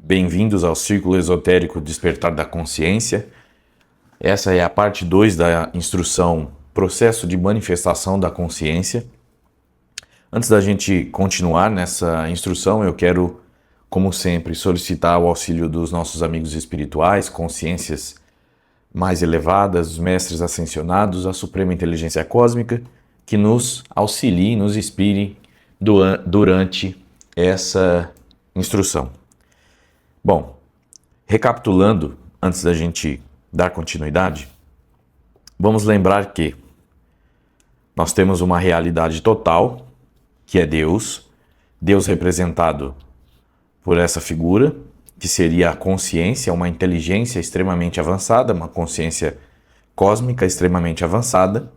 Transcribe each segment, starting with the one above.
Bem-vindos ao Círculo Esotérico Despertar da Consciência. Essa é a parte 2 da instrução Processo de Manifestação da Consciência. Antes da gente continuar nessa instrução, eu quero, como sempre, solicitar o auxílio dos nossos amigos espirituais, consciências mais elevadas, os mestres ascensionados, a Suprema Inteligência Cósmica, que nos auxiliem, nos inspirem durante essa instrução. Bom, recapitulando, antes da gente dar continuidade, vamos lembrar que nós temos uma realidade total, que é Deus representado por essa figura, que seria a consciência, uma inteligência extremamente avançada, uma consciência cósmica extremamente avançada,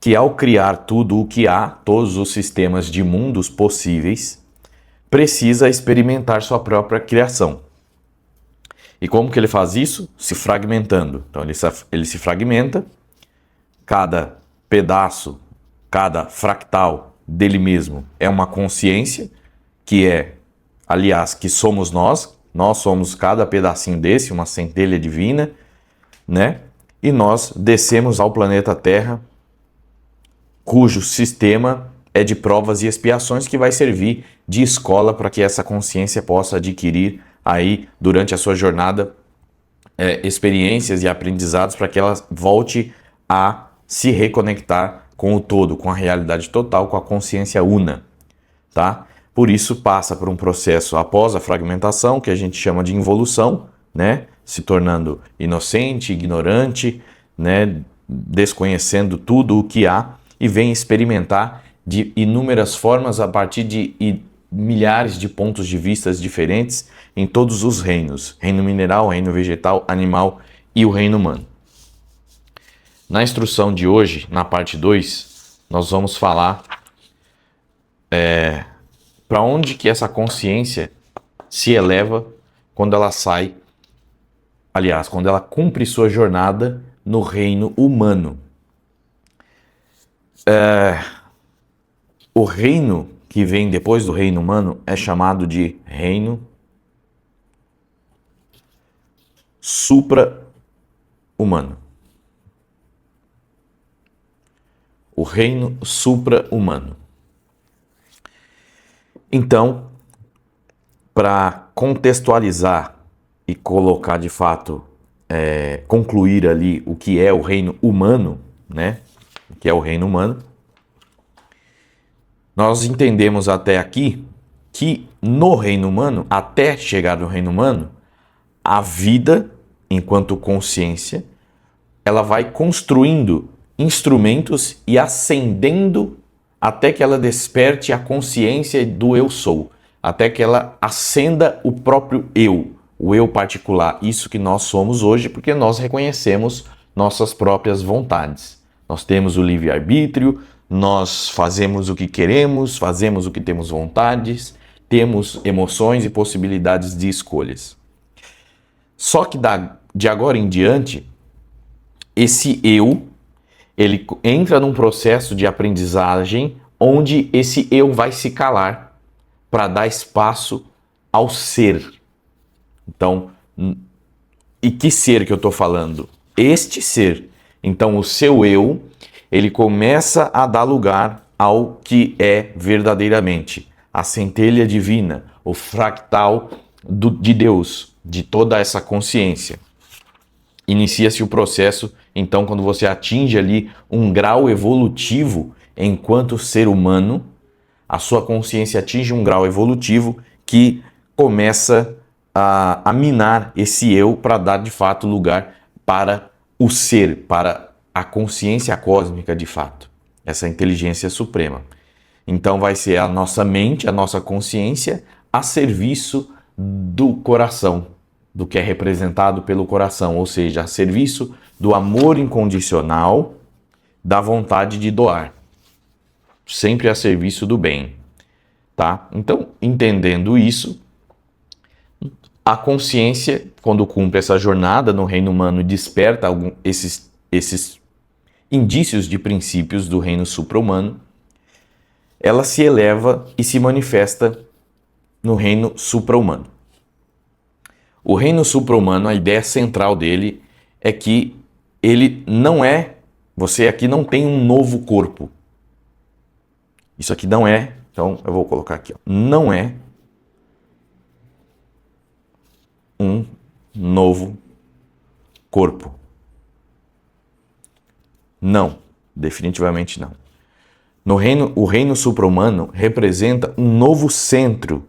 que ao criar tudo o que há, todos os sistemas de mundos possíveis, precisa experimentar sua própria criação. E como que ele faz isso? Se fragmentando. Então ele se fragmenta, cada pedaço, cada fractal dele mesmo é uma consciência, que é, aliás, que somos nós somos cada pedacinho desse, uma centelha divina, né? E nós descemos ao planeta Terra, cujo sistema é de provas e expiações, que vai servir de escola para que essa consciência possa adquirir aí, durante a sua jornada, experiências e aprendizados para que ela volte a se reconectar com o todo, com a realidade total, com a consciência una, tá? Por isso passa por um processo após a fragmentação, que a gente chama de involução, né? Se tornando inocente, ignorante, né? Desconhecendo tudo o que há, e vem experimentar de inúmeras formas a partir de milhares de pontos de vista diferentes em todos os reinos: reino mineral, reino vegetal, animal e o reino humano. Na instrução de hoje, na parte 2, nós vamos falar para onde que essa consciência se eleva quando ela sai, aliás, quando ela cumpre sua jornada no reino humano. O reino que vem depois do reino humano é chamado de reino supra-humano. O reino supra-humano. Então, para contextualizar e colocar de fato, concluir ali o que é o reino humano, né? O que é o reino humano, nós entendemos até aqui que no reino humano, até chegar no reino humano, a vida, enquanto consciência, ela vai construindo instrumentos e ascendendo até que ela desperte a consciência do eu sou, até que ela acenda o próprio eu, o eu particular, isso que nós somos hoje, porque nós reconhecemos nossas próprias vontades. Nós temos o livre-arbítrio, nós fazemos o que queremos, fazemos o que temos vontades, temos emoções e possibilidades de escolhas. Só que de agora em diante, esse eu, ele entra num processo de aprendizagem onde esse eu vai se calar para dar espaço ao ser. Então, e que ser que eu estou falando? Este ser. Então, o seu eu, ele começa a dar lugar ao que é verdadeiramente a centelha divina, o fractal de Deus, de toda essa consciência. Inicia-se o processo, então, quando você atinge ali um grau evolutivo enquanto ser humano, a sua consciência atinge um grau evolutivo que começa a minar esse eu para dar de fato lugar para o ser, para a consciência cósmica de fato, essa inteligência suprema. Então vai ser a nossa mente, a nossa consciência a serviço do coração, do que é representado pelo coração, ou seja, a serviço do amor incondicional, da vontade de doar, sempre a serviço do bem, tá? Então, entendendo isso, a consciência, quando cumpre essa jornada no reino humano e desperta esses indícios de princípios do reino supra-humano, ela se eleva e se manifesta no reino supra-humano. O reino supra-humano, a ideia central dele é que ele não é, você aqui não tem um novo corpo. Isso aqui não é, então eu vou colocar aqui, ó, não é um novo corpo. Não, definitivamente não. O reino supra-humano representa um novo centro.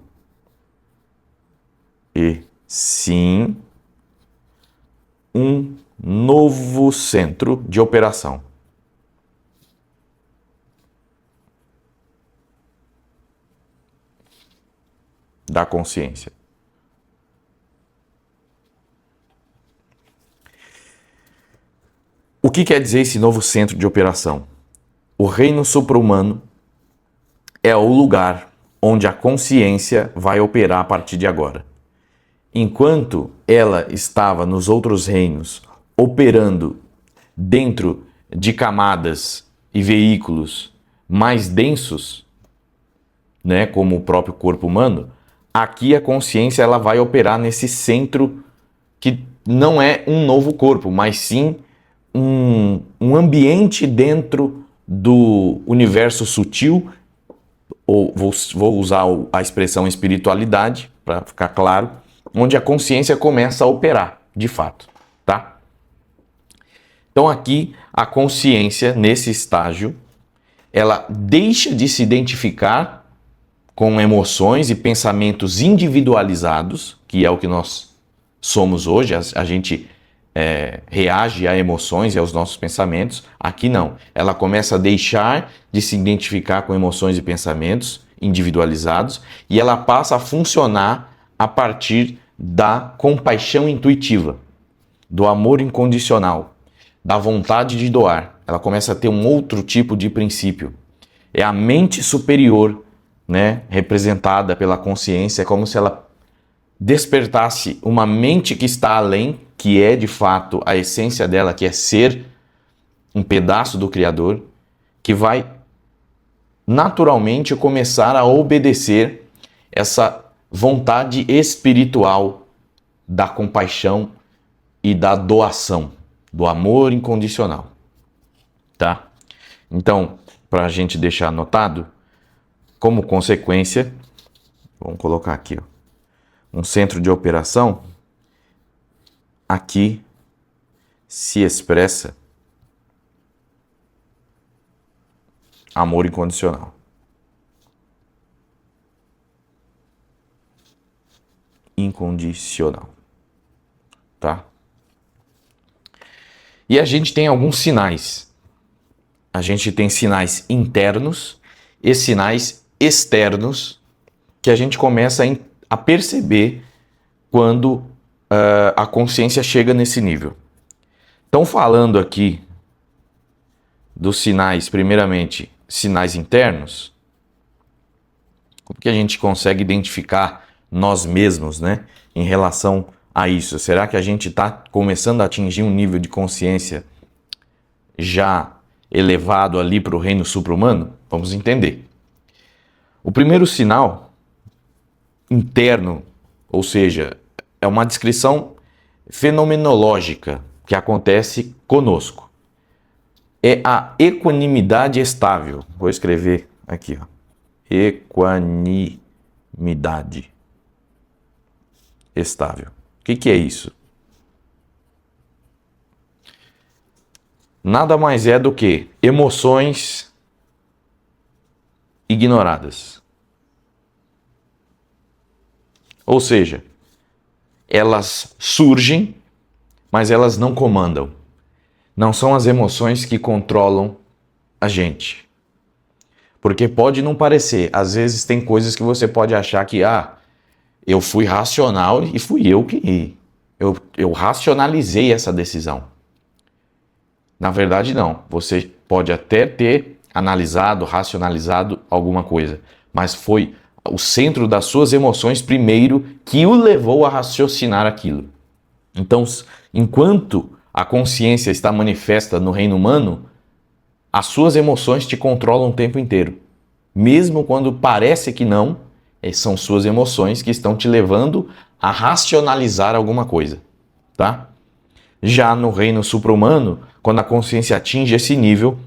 E sim, um novo centro de operação. Da consciência. O que quer dizer esse novo centro de operação? O reino supra-humano é o lugar onde a consciência vai operar a partir de agora. Enquanto ela estava nos outros reinos operando dentro de camadas e veículos mais densos, né, como o próprio corpo humano, aqui a consciência ela vai operar nesse centro que não é um novo corpo, mas sim um ambiente dentro do universo sutil, ou vou usar a expressão espiritualidade, para ficar claro, onde a consciência começa a operar, de fato, tá? Então aqui a consciência, nesse estágio, ela deixa de se identificar com emoções e pensamentos individualizados, que é o que nós somos hoje, a gente reage a emoções e aos nossos pensamentos. Aqui não, ela começa a deixar de se identificar com emoções e pensamentos individualizados e ela passa a funcionar a partir da compaixão intuitiva, do amor incondicional, da vontade de doar. Ela começa a ter um outro tipo de princípio. É a mente superior, né, representada pela consciência, é como se ela despertasse uma mente que está além, que é de fato a essência dela, que é ser um pedaço do Criador, que vai naturalmente começar a obedecer essa vontade espiritual da compaixão e da doação, do amor incondicional, tá? Então, para a gente deixar anotado, como consequência, vamos colocar aqui, ó, um centro de operação, aqui se expressa amor incondicional. Incondicional. Tá? E a gente tem alguns sinais. A gente tem sinais internos e sinais externos que a gente começa a perceber quando a consciência chega nesse nível. Então, falando aqui dos sinais, primeiramente, sinais internos, como que a gente consegue identificar nós mesmos, né, em relação a isso? Será que a gente está começando a atingir um nível de consciência já elevado ali para o reino supra-humano? Vamos entender. O primeiro sinal interno, ou seja, é uma descrição fenomenológica que acontece conosco. É a equanimidade estável. Vou escrever aqui, ó. Equanimidade estável. O que é isso? Nada mais é do que emoções ignoradas. Ou seja, elas surgem, mas elas não comandam. Não são as emoções que controlam a gente. Porque pode não parecer. Às vezes tem coisas que você pode achar que, eu fui racional e fui eu que... Eu racionalizei essa decisão. Na verdade, não. Você pode até ter analisado, racionalizado alguma coisa, mas foi o centro das suas emoções primeiro que o levou a raciocinar aquilo. Então, enquanto a consciência está manifesta no reino humano, as suas emoções te controlam o tempo inteiro. Mesmo quando parece que não, São suas emoções que estão te levando a racionalizar alguma coisa, tá? Já no reino supra-humano, quando a consciência atinge esse nível,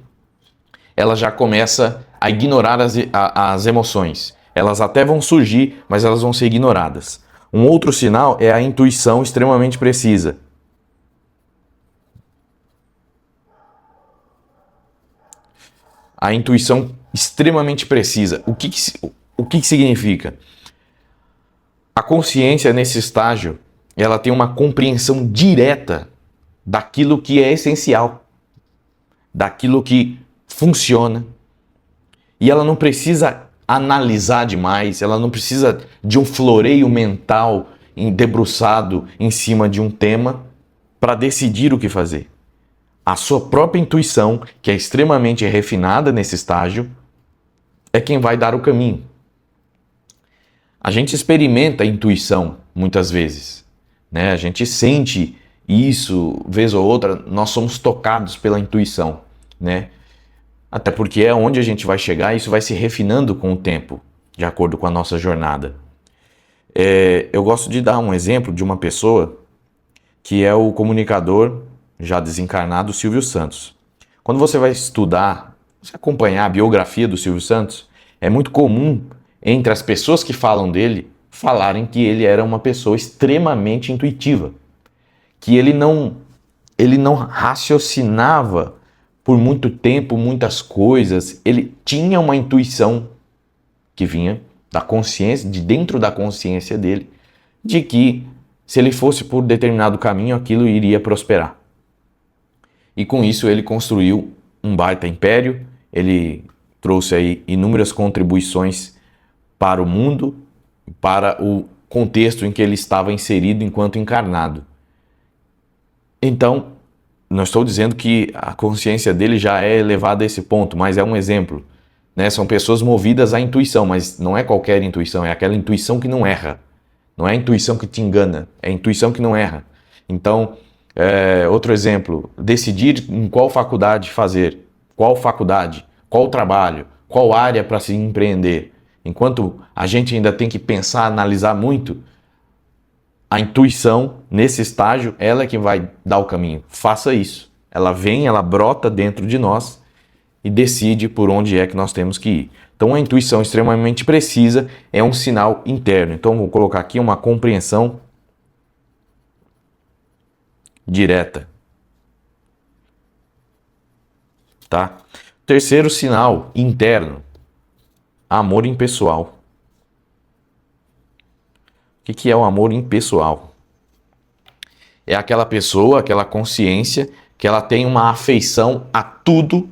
ela já começa a ignorar as emoções. Elas até vão surgir, mas elas vão ser ignoradas. Um outro sinal é a intuição extremamente precisa. A intuição extremamente precisa. O que significa? A consciência nesse estágio, ela tem uma compreensão direta daquilo que é essencial, daquilo que funciona. E ela não precisa analisar demais, ela não precisa de um floreio mental debruçado em cima de um tema para decidir o que fazer. A sua própria intuição, que é extremamente refinada nesse estágio, é quem vai dar o caminho. A gente experimenta a intuição muitas vezes, né? A gente sente isso, vez ou outra, nós somos tocados pela intuição, né? Até porque é onde a gente vai chegar e isso vai se refinando com o tempo, de acordo com a nossa jornada. Eu gosto de dar um exemplo de uma pessoa que é o comunicador já desencarnado Silvio Santos. Quando você vai estudar, você acompanhar a biografia do Silvio Santos, é muito comum entre as pessoas que falam dele, falarem que ele era uma pessoa extremamente intuitiva, que ele não raciocinava por muito tempo muitas coisas, ele tinha uma intuição que vinha da consciência, de dentro da consciência dele, de que se ele fosse por determinado caminho, aquilo iria prosperar. E com isso ele construiu um baita império, ele trouxe aí inúmeras contribuições para o mundo, para o contexto em que ele estava inserido enquanto encarnado. Então, não estou dizendo que a consciência dele já é elevada a esse ponto, mas é um exemplo, né? São pessoas movidas à intuição, mas não é qualquer intuição, é aquela intuição que não erra. Não é a intuição que te engana, é a intuição que não erra. Então, outro exemplo, decidir em qual faculdade fazer, qual faculdade, qual trabalho, qual área para se empreender. Enquanto a gente ainda tem que pensar, analisar muito, a intuição, nesse estágio, ela é que vai dar o caminho. Faça isso. Ela vem, ela brota dentro de nós e decide por onde é que nós temos que ir. Então, a intuição extremamente precisa é um sinal interno. Então, vou colocar aqui uma compreensão direta. Tá? Terceiro sinal interno, amor impessoal. O que é o amor impessoal? É aquela pessoa, aquela consciência que ela tem uma afeição a tudo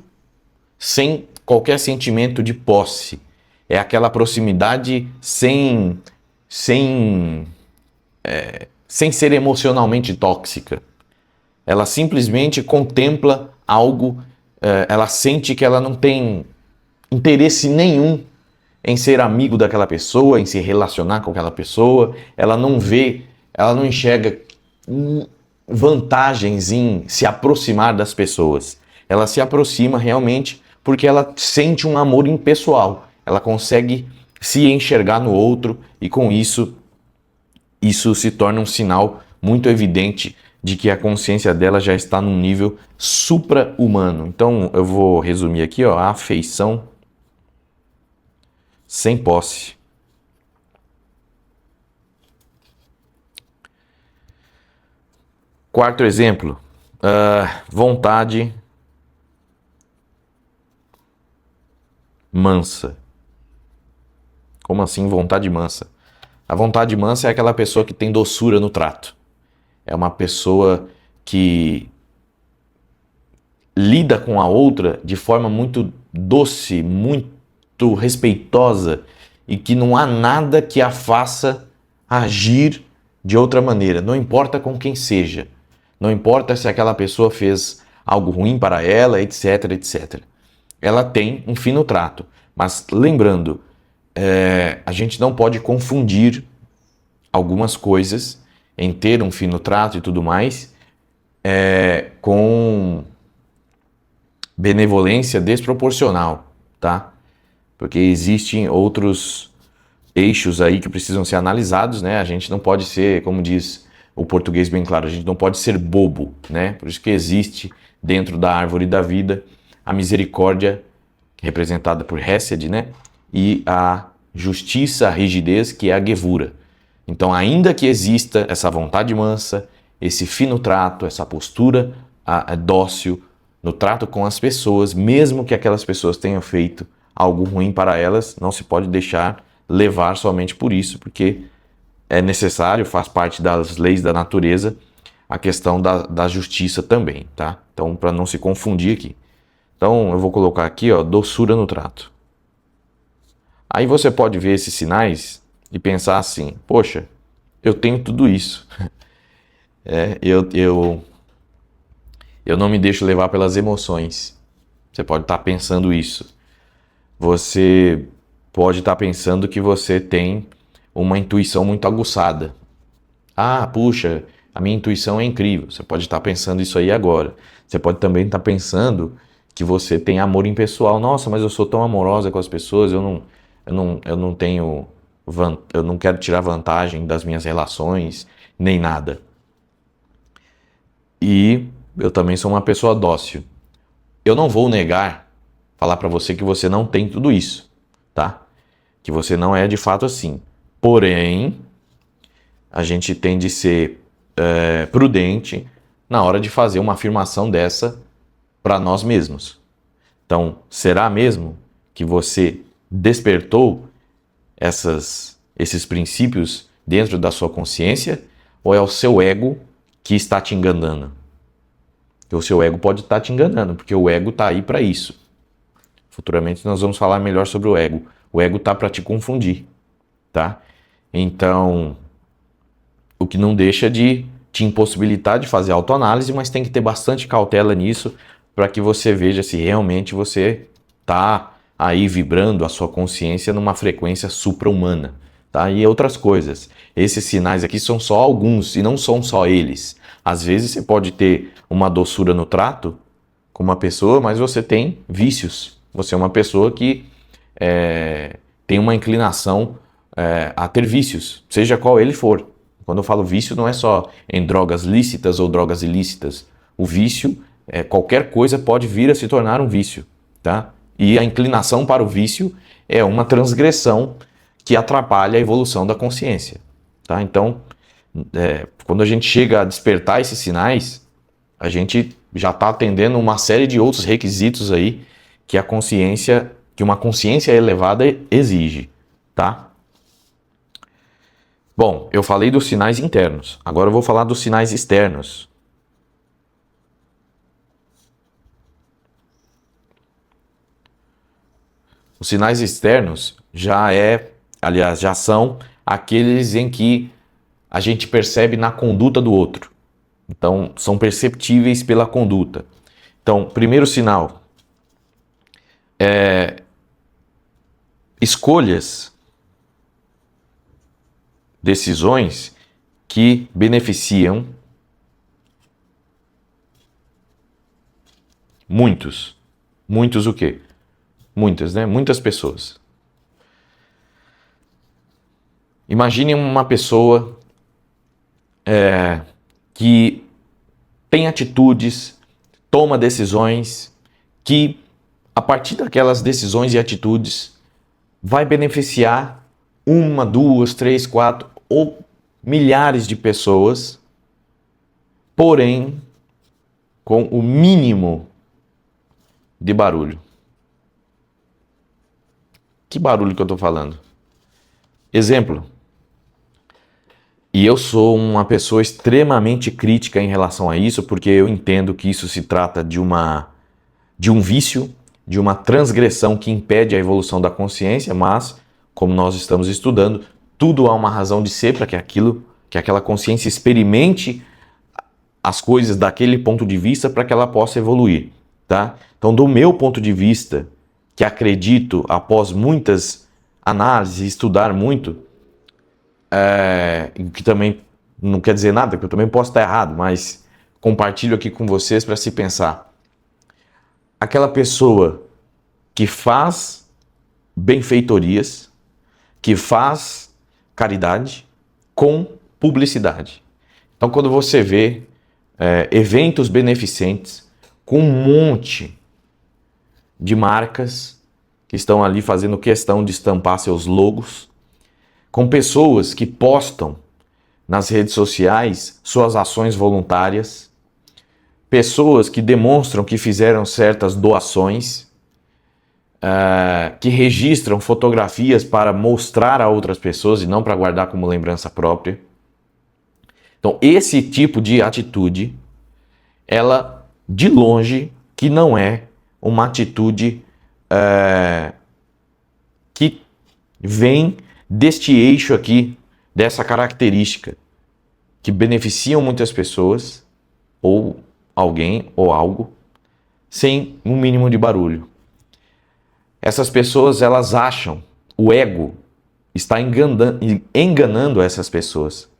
sem qualquer sentimento de posse. É aquela proximidade sem ser emocionalmente tóxica. Ela simplesmente contempla algo, ela sente que ela não tem interesse nenhum em ser amigo daquela pessoa, em se relacionar com aquela pessoa, ela não enxerga vantagens em se aproximar das pessoas. Ela se aproxima realmente porque ela sente um amor impessoal. Ela consegue se enxergar no outro e com isso se torna um sinal muito evidente de que a consciência dela já está num nível supra-humano. Então eu vou resumir aqui, ó, a afeição sem posse. Quarto exemplo, vontade mansa. Como assim vontade mansa? A vontade mansa é aquela pessoa que tem doçura no trato. É uma pessoa que lida com a outra de forma muito doce, muito respeitosa e que não há nada que a faça agir de outra maneira. Não importa com quem seja. Não importa se aquela pessoa fez algo ruim para ela, etc, etc. Ela tem um fino trato. Mas lembrando, a gente não pode confundir algumas coisas em ter um fino trato e tudo mais com benevolência desproporcional, tá? Porque existem outros eixos aí que precisam ser analisados, né? A gente não pode ser, como diz o português bem claro, a gente não pode ser bobo, né? Por isso que existe dentro da árvore da vida a misericórdia, representada por Hesed, né? E a justiça, a rigidez, que é a Gevura. Então, ainda que exista essa vontade mansa, esse fino trato, essa postura dócil no trato com as pessoas, mesmo que aquelas pessoas tenham feito algo ruim para elas, não se pode deixar levar somente por isso, porque é necessário, faz parte das leis da natureza, a questão da justiça também, tá? Então, para não se confundir aqui. Então, eu vou colocar aqui, ó, doçura no trato. Aí você pode ver esses sinais e pensar assim, poxa, eu tenho tudo isso. Eu não me deixo levar pelas emoções. Você pode estar pensando isso. Você pode estar pensando que você tem uma intuição muito aguçada. Ah, puxa, a minha intuição é incrível. Você pode estar pensando isso aí agora. Você pode também estar pensando que você tem amor impessoal. Nossa, mas eu sou tão amorosa com as pessoas, eu não tenho, eu não quero tirar vantagem das minhas relações, nem nada. E eu também sou uma pessoa dócil. Eu não vou negar, falar para você que você não tem tudo isso, tá? Que você não é de fato assim. Porém, a gente tem de ser prudente na hora de fazer uma afirmação dessa para nós mesmos. Então, será mesmo que você despertou esses princípios dentro da sua consciência, ou é o seu ego que está te enganando? Porque o seu ego pode estar te enganando, porque o ego está aí para isso. Futuramente nós vamos falar melhor sobre o ego. O ego está para te confundir, tá? Então, o que não deixa de te impossibilitar de fazer autoanálise, mas tem que ter bastante cautela nisso para que você veja se realmente você está aí vibrando a sua consciência numa frequência supra-humana, tá? E outras coisas. Esses sinais aqui são só alguns e não são só eles. Às vezes você pode ter uma doçura no trato com uma pessoa, mas você tem vícios. Você é uma pessoa que tem uma inclinação a ter vícios, seja qual ele for. Quando eu falo vício, não é só em drogas lícitas ou drogas ilícitas. O vício, qualquer coisa pode vir a se tornar um vício, tá? E a inclinação para o vício é uma transgressão que atrapalha a evolução da consciência, tá? Então, quando a gente chega a despertar esses sinais, a gente já está atendendo uma série de outros requisitos aí que uma consciência elevada exige, tá? Bom, eu falei dos sinais internos, agora eu vou falar dos sinais externos. Os sinais externos já são aqueles em que a gente percebe na conduta do outro. Então, são perceptíveis pela conduta. Então, primeiro sinal, escolhas, decisões que beneficiam muitos. Muitos o quê? Muitas, né? Muitas pessoas. Imagine uma pessoa que tem atitudes, toma decisões que, a partir daquelas decisões e atitudes, vai beneficiar uma, duas, três, quatro ou milhares de pessoas, porém com o mínimo de barulho. Que barulho que eu estou falando? Exemplo. E eu sou uma pessoa extremamente crítica em relação a isso, porque eu entendo que isso se trata de um vício, de uma transgressão que impede a evolução da consciência, mas, como nós estamos estudando, tudo há uma razão de ser para que aquela consciência experimente as coisas daquele ponto de vista para que ela possa evoluir, tá? Então, do meu ponto de vista, que acredito, após muitas análises, estudar muito, que também não quer dizer nada, que eu também posso estar errado, mas compartilho aqui com vocês para se pensar. Aquela pessoa que faz benfeitorias, que faz caridade com publicidade. Então, quando você vê eventos beneficentes com um monte de marcas que estão ali fazendo questão de estampar seus logos, com pessoas que postam nas redes sociais suas ações voluntárias, pessoas que demonstram que fizeram certas doações, que registram fotografias para mostrar a outras pessoas e não para guardar como lembrança própria. Então, esse tipo de atitude, ela, de longe, que não é uma atitude que vem deste eixo aqui, dessa característica, que beneficiam muitas pessoas, ou alguém, ou algo, sem um mínimo de barulho. Essas pessoas, elas acham, o ego está enganando essas pessoas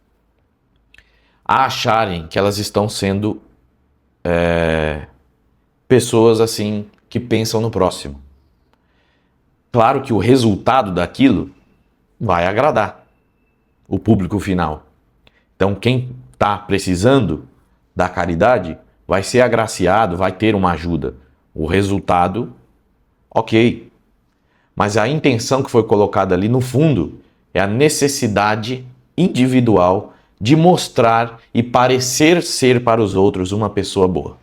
a acharem que elas estão sendo pessoas assim que pensam no próximo. Claro que o resultado daquilo vai agradar o público final. Então quem está precisando da caridade vai ser agraciado, vai ter uma ajuda. O resultado, ok. Mas a intenção que foi colocada ali no fundo é a necessidade individual de mostrar e parecer ser para os outros uma pessoa boa.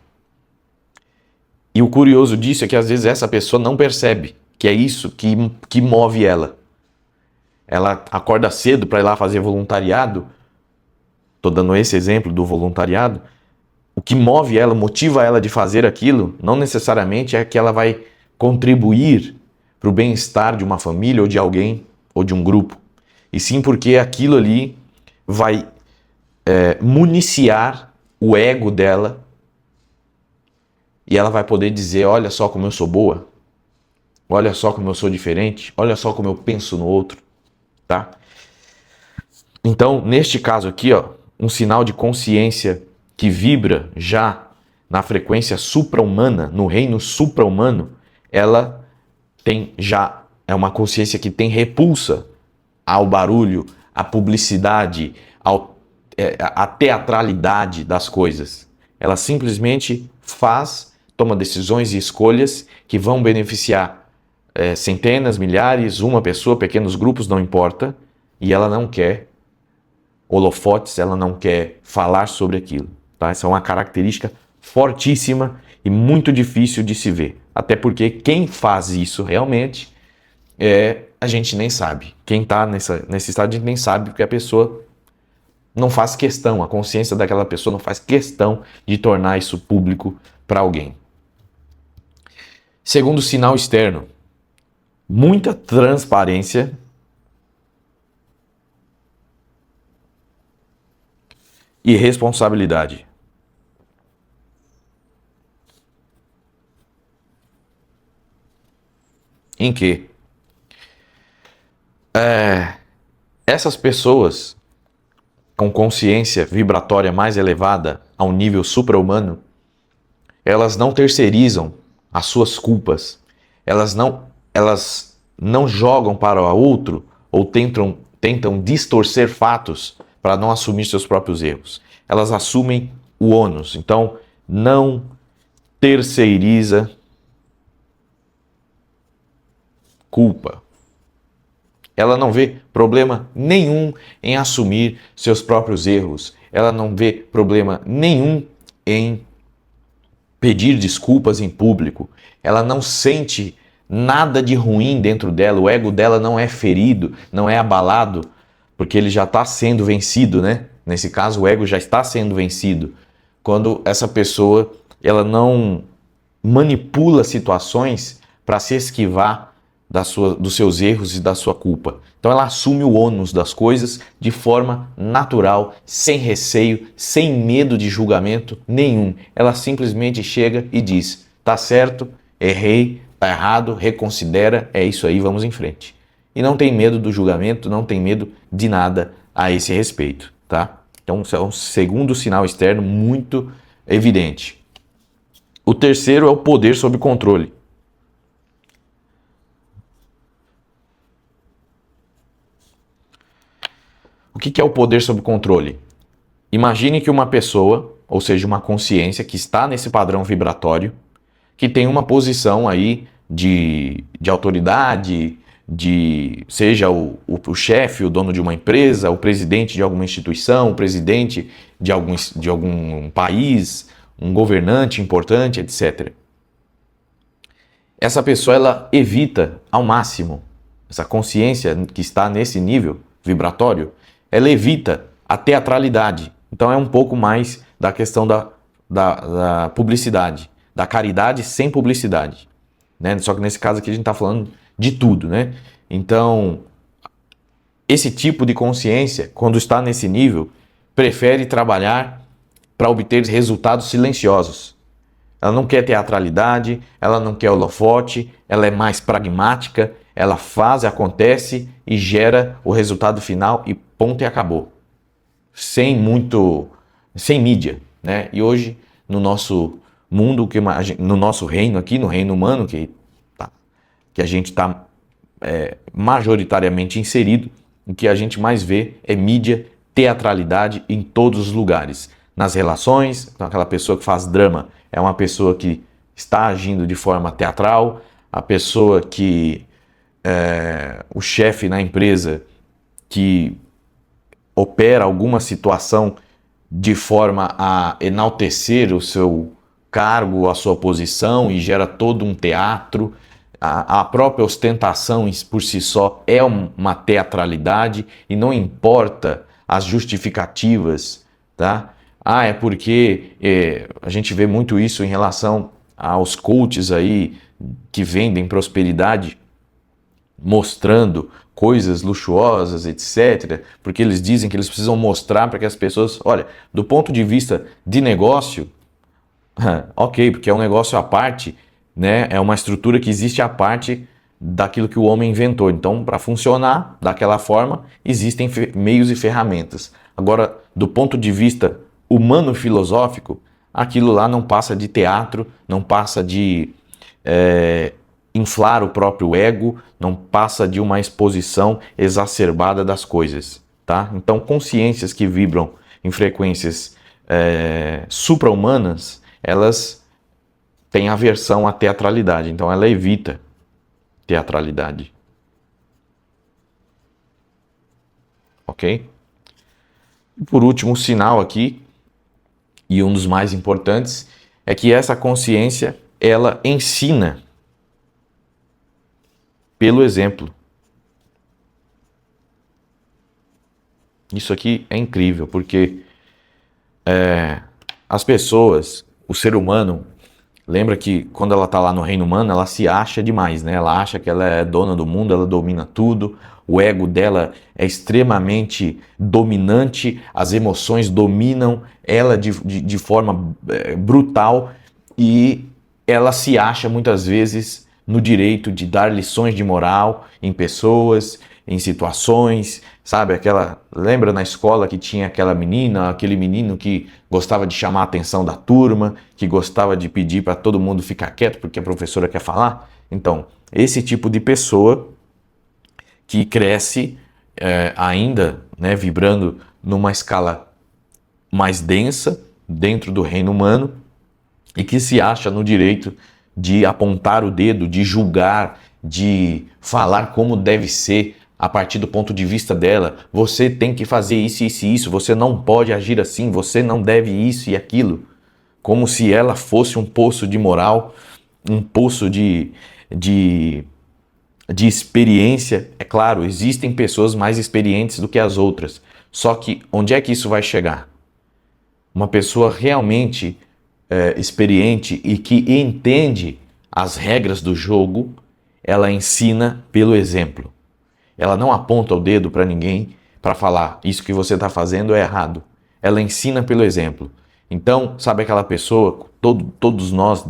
E o curioso disso é que às vezes essa pessoa não percebe que é isso que move ela. Ela acorda cedo para ir lá fazer voluntariado. Estou dando esse exemplo do voluntariado. O que move ela, motiva ela de fazer aquilo, não necessariamente é que ela vai contribuir para o bem-estar de uma família ou de alguém ou de um grupo. E sim porque aquilo ali vai municiar o ego dela e ela vai poder dizer, olha só como eu sou boa, olha só como eu sou diferente, olha só como eu penso no outro, tá? Então, neste caso aqui, ó, um sinal de consciência que vibra já na frequência supra-humana, no reino supra-humano, ela tem já, é uma consciência que tem repulsa ao barulho, à publicidade, à teatralidade das coisas. Ela simplesmente toma decisões e escolhas que vão beneficiar centenas, milhares, uma pessoa, pequenos grupos, não importa, e ela não quer holofotes, ela não quer falar sobre aquilo. Tá? Essa é uma característica fortíssima e muito difícil de se ver. Até porque quem faz isso realmente, a gente nem sabe. Quem está nesse estado, a gente nem sabe, porque a pessoa não faz questão, a consciência daquela pessoa não faz questão de tornar isso público para alguém. Segundo sinal externo, muita transparência e responsabilidade. Em que essas pessoas com consciência vibratória mais elevada a um nível supra-humano, elas não terceirizam as suas culpas, elas não jogam para o outro ou tentam distorcer fatos para não assumir seus próprios erros. Elas assumem o ônus. Então, não terceiriza culpa. Ela não vê problema nenhum em assumir seus próprios erros. Ela não vê problema nenhum em pedir desculpas em público. Ela não sente nada de ruim dentro dela. O ego dela não é ferido, não é abalado, porque ele já está sendo vencido, né? Nesse caso, o ego já está sendo vencido. Quando essa pessoa ela não manipula situações para se esquivar dos seus erros e da sua culpa. Então ela assume o ônus das coisas de forma natural, sem receio, sem medo de julgamento nenhum. Ela simplesmente chega e diz, tá certo, errei, tá errado, reconsidera, é isso aí, vamos em frente. E não tem medo do julgamento, não tem medo de nada a esse respeito, tá? Então é um segundo sinal externo muito evidente. O terceiro é o poder sob controle. O que é o poder sob controle? Imagine que uma pessoa, ou seja, uma consciência que está nesse padrão vibratório, que tem uma posição aí de autoridade, seja o chefe, o dono de uma empresa, o presidente de alguma instituição, o presidente de algum país, um governante importante, etc. Essa pessoa, ela evita ao máximo, essa consciência que está nesse nível vibratório, ela evita a teatralidade. Então é um pouco mais da questão da publicidade, da caridade sem publicidade, né? Só que nesse caso aqui a gente está falando de tudo, né? Então, esse tipo de consciência, quando está nesse nível, prefere trabalhar para obter resultados silenciosos. Ela não quer teatralidade, ela não quer holofote, ela é mais pragmática, ela faz, acontece e gera o resultado final e ponto e acabou. Sem mídia, né? E hoje, no nosso mundo, no nosso reino aqui, no reino humano, que a gente está majoritariamente inserido, o que a gente mais vê é mídia, teatralidade em todos os lugares. Nas relações, então aquela pessoa que faz drama é uma pessoa que está agindo de forma teatral, a pessoa que o chefe na empresa que opera alguma situação de forma a enaltecer o seu cargo, a sua posição e gera todo um teatro. A própria ostentação por si só é uma teatralidade e não importa as justificativas, tá? É porque a gente vê muito isso em relação aos coaches aí que vendem prosperidade, mostrando coisas luxuosas, etc. Porque eles dizem que eles precisam mostrar para que as pessoas... Olha, do ponto de vista de negócio, ok, porque é um negócio à parte, né? É uma estrutura que existe à parte daquilo que o homem inventou. Então, para funcionar daquela forma, existem meios e ferramentas. Agora, do ponto de vista humano-filosófico, aquilo lá não passa de teatro, não passa de inflar o próprio ego, não passa de uma exposição exacerbada das coisas, tá? Então, consciências que vibram em frequências supra-humanas, elas têm aversão à teatralidade, então ela evita teatralidade. Ok? E por último, o sinal aqui, e um dos mais importantes, é que essa consciência, ela ensina pelo exemplo. Isso aqui é incrível, porque as pessoas, o ser humano, lembra que quando ela está lá no reino humano, ela se acha demais, né? Ela acha que ela é dona do mundo, ela domina tudo, o ego dela é extremamente dominante, as emoções dominam ela de forma brutal e ela se acha muitas vezes no direito de dar lições de moral em pessoas, em situações, sabe? Lembra na escola que tinha aquela menina, aquele menino que gostava de chamar a atenção da turma, que gostava de pedir para todo mundo ficar quieto porque a professora quer falar? Então, esse tipo de pessoa que cresce ainda, né, vibrando numa escala mais densa dentro do reino humano e que se acha no direito de apontar o dedo, de julgar, de falar como deve ser a partir do ponto de vista dela. Você tem que fazer isso, isso e isso, você não pode agir assim, você não deve isso e aquilo. Como se ela fosse um poço de moral, um poço de experiência. É claro, existem pessoas mais experientes do que as outras. Só que onde é que isso vai chegar? Uma pessoa realmente experiente e que entende as regras do jogo, ela ensina pelo exemplo. Ela não aponta o dedo para ninguém para falar isso que você está fazendo é errado. Ela ensina pelo exemplo. Então, sabe aquela pessoa, todos nós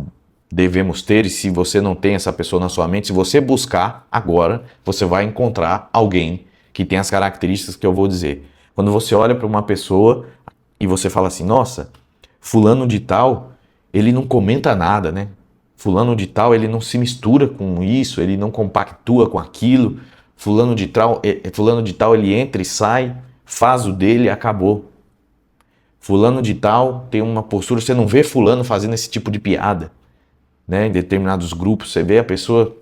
devemos ter, e se você não tem essa pessoa na sua mente, se você buscar agora, você vai encontrar alguém que tem as características que eu vou dizer. Quando você olha para uma pessoa e você fala assim, nossa, fulano de tal, ele não comenta nada, né? Fulano de tal, ele não se mistura com isso, ele não compactua com aquilo. Fulano de tal, ele entra e sai. faz o dele, acabou. Fulano de tal tem uma postura, você não vê fulano fazendo esse tipo de piada, né? Em determinados grupos, você vê a pessoa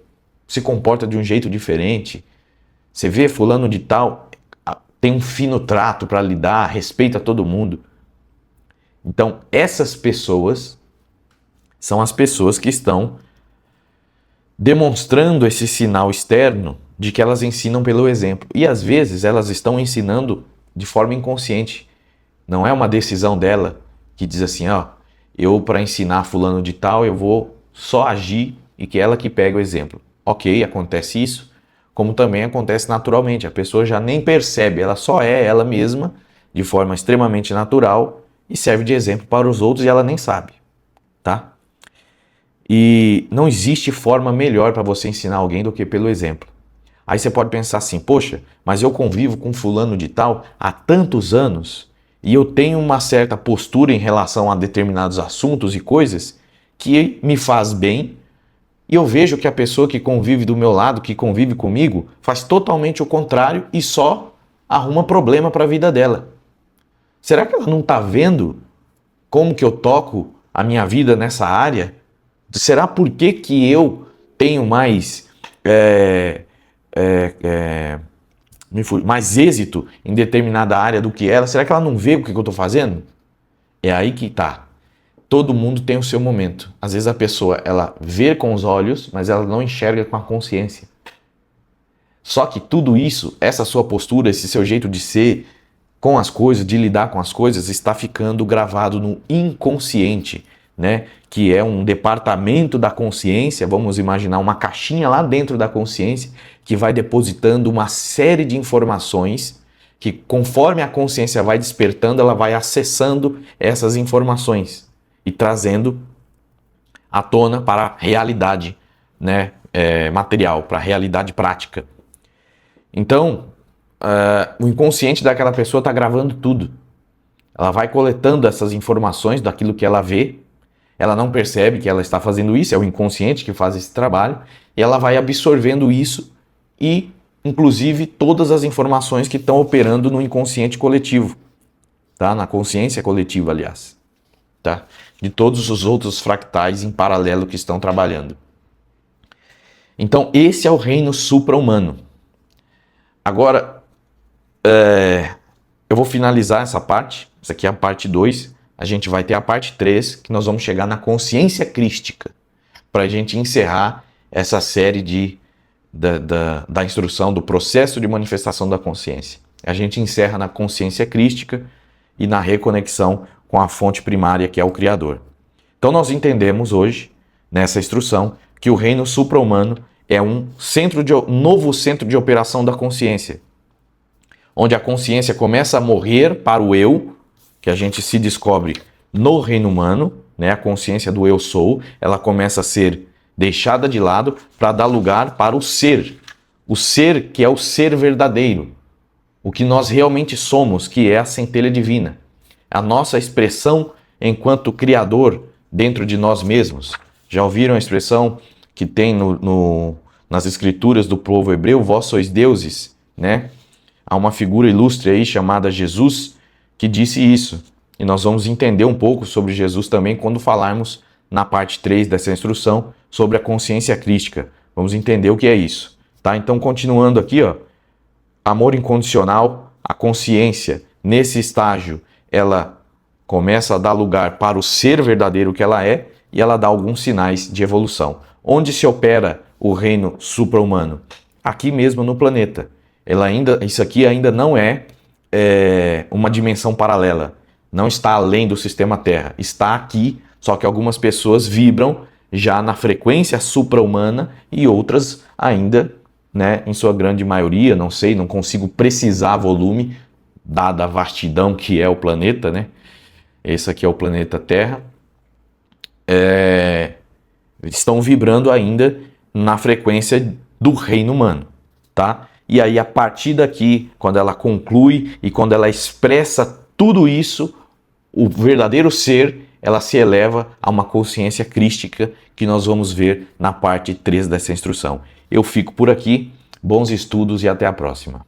se comporta de um jeito diferente. Você vê fulano de tal tem um fino trato para lidar, respeita todo mundo. Então, essas pessoas são as pessoas que estão demonstrando esse sinal externo de que elas ensinam pelo exemplo. E às vezes elas estão ensinando de forma inconsciente. Não é uma decisão dela que diz assim, ó, eu para ensinar fulano de tal, eu vou só agir e que ela que pega o exemplo. Ok, acontece isso, como também acontece naturalmente. A pessoa já nem percebe, ela só é ela mesma, de forma extremamente natural, e serve de exemplo para os outros e ela nem sabe, tá? E não existe forma melhor para você ensinar alguém do que pelo exemplo. Aí você pode pensar assim, poxa, mas eu convivo com fulano de tal há tantos anos e eu tenho uma certa postura em relação a determinados assuntos e coisas que me faz bem e eu vejo que a pessoa que convive do meu lado, que convive comigo, faz totalmente o contrário e só arruma problema para a vida dela. Será que ela não está vendo como que eu toco a minha vida nessa área? Será por que eu tenho mais mais êxito em determinada área do que ela? Será que ela não vê o que eu estou fazendo? É aí que está. Todo mundo tem o seu momento. Às vezes a pessoa ela vê com os olhos, mas ela não enxerga com a consciência. Só que tudo isso, essa sua postura, esse seu jeito de ser com as coisas, de lidar com as coisas, está ficando gravado no inconsciente, né? Que é um departamento da consciência, vamos imaginar uma caixinha lá dentro da consciência que vai depositando uma série de informações que conforme a consciência vai despertando, ela vai acessando essas informações e trazendo à tona para a realidade, né, material, para a realidade prática. Então, o inconsciente daquela pessoa está gravando tudo. Ela vai coletando essas informações daquilo que ela vê. Ela não percebe que ela está fazendo isso, é o inconsciente que faz esse trabalho, e ela vai absorvendo isso e, inclusive, todas as informações que estão operando no inconsciente coletivo, tá? Na consciência coletiva, aliás, tá? De todos os outros fractais em paralelo que estão trabalhando. Então, esse é o reino supra-humano. Agora, eu vou finalizar essa parte, essa aqui é a parte 2, a gente vai ter a parte 3, que nós vamos chegar na consciência crística, para a gente encerrar essa série da instrução do processo de manifestação da consciência. A gente encerra na consciência crística e na reconexão com a fonte primária, que é o Criador. Então nós entendemos hoje, nessa instrução, que o reino supra-humano é um novo centro de operação da consciência, onde a consciência começa a morrer para o eu, que a gente se descobre no reino humano, né? A consciência do eu sou, ela começa a ser deixada de lado para dar lugar para o ser que é o ser verdadeiro, o que nós realmente somos, que é a centelha divina, a nossa expressão enquanto criador dentro de nós mesmos. Já ouviram a expressão que tem nas escrituras do povo hebreu, vós sois deuses, né? Há uma figura ilustre aí chamada Jesus que disse isso. E nós vamos entender um pouco sobre Jesus também quando falarmos na parte 3 dessa instrução sobre a consciência crística. Vamos entender o que é isso, tá? Então, continuando aqui, ó, amor incondicional, a consciência, nesse estágio, ela começa a dar lugar para o ser verdadeiro que ela é e ela dá alguns sinais de evolução. Onde se opera o reino supra-humano? Aqui mesmo no planeta. Isso aqui ainda não é uma dimensão paralela, não está além do sistema Terra, está aqui, só que algumas pessoas vibram já na frequência supra-humana e outras ainda, né, em sua grande maioria, não sei, não consigo precisar volume, dada a vastidão que é o planeta, né? Esse aqui é o planeta Terra, estão vibrando ainda na frequência do reino humano, tá? E aí, a partir daqui, quando ela conclui e quando ela expressa tudo isso, o verdadeiro ser, ela se eleva a uma consciência crística que nós vamos ver na parte 3 dessa instrução. Eu fico por aqui, bons estudos e até a próxima.